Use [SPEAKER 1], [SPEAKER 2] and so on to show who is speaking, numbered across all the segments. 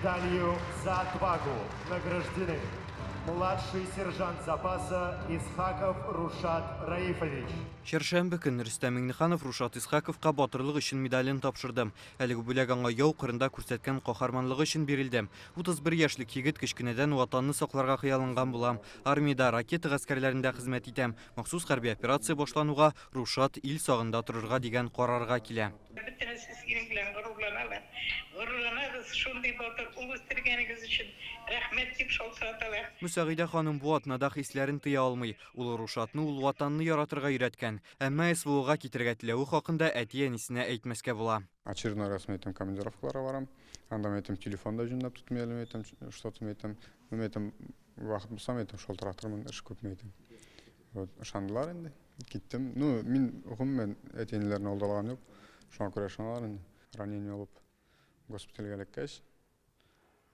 [SPEAKER 1] медалью за отвагу награждены младший сержант запаса Исхаков Рушат Раифович.
[SPEAKER 2] Шәршәмбе көн Рөстәм Миңнеханов Рушат Исхаковка батырлык өчен медален тапшырды. Әлеге бүләк аңа яу кырында күрсәткән каһарманлыгы өчен бирелде. 31 яшьлек егет кечкенәдән ватанны сакларга хыялланган булам. Армиядә ракета гаскәрләрендә хезмәт итәм. Махсус хәрби операция башлануга Рушат ил сагында торырга дигән карарга килә. Мөсәгыйдә ханым бу атнада хисләрен тыя алмый. Ул Рушатны ул ватанны яратырга өйрәткән. Әмма СВОга китәргә теләве хакында әти-әнисенә әйтмәскә була.
[SPEAKER 3] Очередной раз мен командировкаларга барам. Анда мен телефонда жөнләп тутмыйлым, что-то мен вакыт булса мен шалтырап торам, эш күп мен. Вот ышандылар инде. Киттем. Ну, мин гомумән әти-әниләрне алдалган юк. Шуңа күрә ышаналар инде. Ранение алып госпитальгә элеккәч,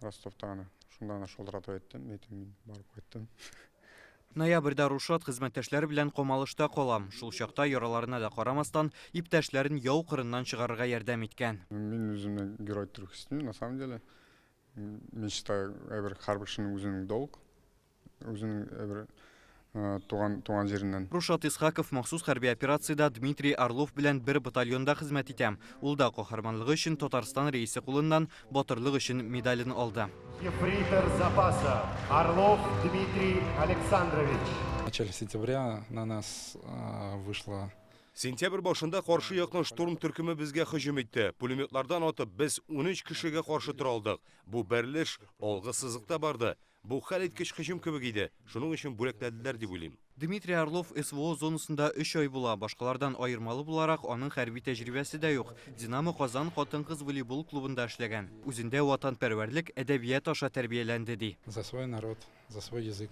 [SPEAKER 3] Ростовта аны шунда шалтыратып әйттем, мен барып кайттым.
[SPEAKER 2] Ноябрьдә Рушат хезмәттәшләре белән Камалышта калам. Шул чакта яраларына да карамастан иптәшләрен яу кырыннан чыгарырга ярдәм иткән.
[SPEAKER 3] Мин үземне герой итеп хислим, на самом деле. Мин считаю, һәрбер кешенең үзенең долг, үзенең туган җиреннән.
[SPEAKER 2] Рушат Исхаков махсус хәрби операциядә Дмитрий Орлов белән бер батальонда хезмәт итә. Ул да каһарманлыгы өчен Татарстан рейсы кулыннан батырлык өчен медален алды.
[SPEAKER 1] Ефрейтор запаса Орлов Дмитрий Александрович.
[SPEAKER 4] В начале сентября на нас вышла.
[SPEAKER 5] Сентябрь башында каршы якның штурм төркеме безгә һөҗүм итте. Пулеметлардан атып, без 13 кешегә каршы тора алдык. Бу берлеш алгы сызыкта барды. Бу хәлиткеч һөҗүм кебек иде. Шуның өчен бүләкләделәр дип уйлыйм.
[SPEAKER 2] Дмитрий Орлов СВО зонасында 3 ай була. Башкалардан аермалы буларак аның хәрби тәҗрибәсе дә юк. Динамо Казан хатын-кыз волейбол клубында эшләгән. Үзендә ватанпәрвәрлек, әдәбият аша тәрбияләнде ди.
[SPEAKER 4] За свой народ, за свой язык.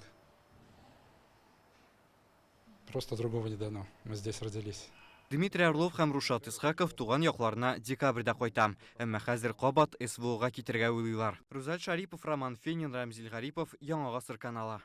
[SPEAKER 4] Просто другого не дано. Мы здесь родились.
[SPEAKER 2] Дмитрий Орлов һәм Рушат Исхаков туган якларына декабрьдә кайта. Әмма хәзер кабат СВОга китәргә уйлыйлар. Рузаль Шарипов, Роман Фенин, Рамзил Гарипов, Яңа Гасыр каналы.